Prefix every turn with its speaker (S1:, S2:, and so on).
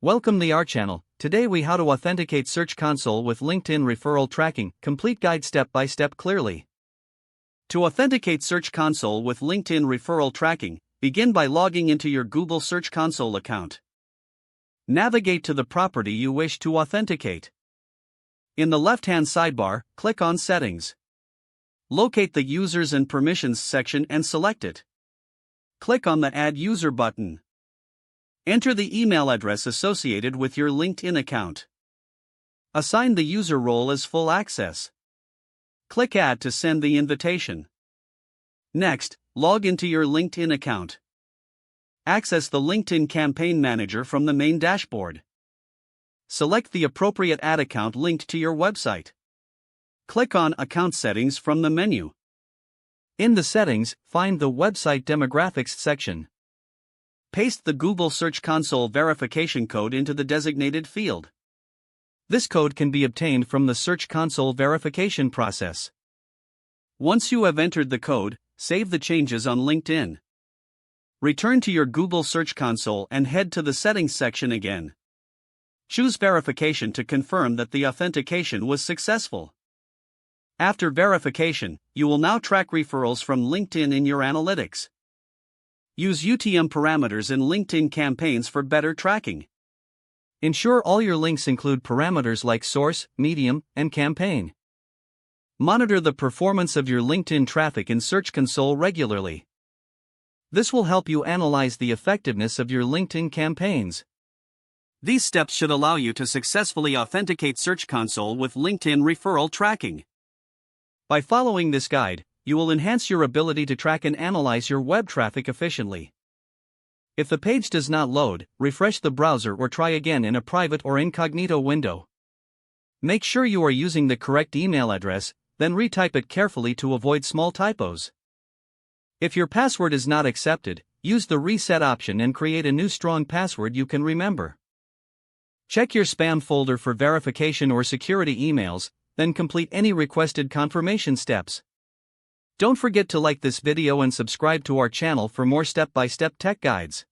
S1: Welcome to our channel. Today we how to authenticate Search Console with LinkedIn referral tracking. Complete guide step by step clearly. To authenticate Search Console with LinkedIn referral tracking, begin by logging into your Google Search Console account. Navigate to the property you wish to authenticate. In the left-hand sidebar, click on Settings. Locate the Users and Permissions section and select it. Click on the Add User button. Enter the email address associated with your LinkedIn account. Assign the user role as full access. Click Add to send the invitation. Next, log into your LinkedIn account. Access the LinkedIn Campaign Manager from the main dashboard. Select the appropriate ad account linked to your website. Click on Account Settings from the menu. In the settings, find the Website Demographics section. Paste the Google Search Console verification code into the designated field. This code can be obtained from the Search Console verification process. Once you have entered the code, save the changes on LinkedIn. Return to your Google Search Console and head to the Settings section again. Choose Verification to confirm that the authentication was successful. After verification, you will now track referrals from LinkedIn in your analytics. Use UTM parameters in LinkedIn campaigns for better tracking. Ensure all your links include parameters like source, medium, and campaign. Monitor the performance of your LinkedIn traffic in Search Console regularly. This will help you analyze the effectiveness of your LinkedIn campaigns. These steps should allow you to successfully authenticate Search Console with LinkedIn referral tracking. By following this guide, you will enhance your ability to track and analyze your web traffic efficiently. If the page does not load, refresh the browser or try again in a private or incognito window. Make sure you are using the correct email address, then retype it carefully to avoid small typos. If your password is not accepted, use the reset option and create a new strong password you can remember. Check your spam folder for verification or security emails, then complete any requested confirmation steps. Don't forget to like this video and subscribe to our channel for more step-by-step tech guides.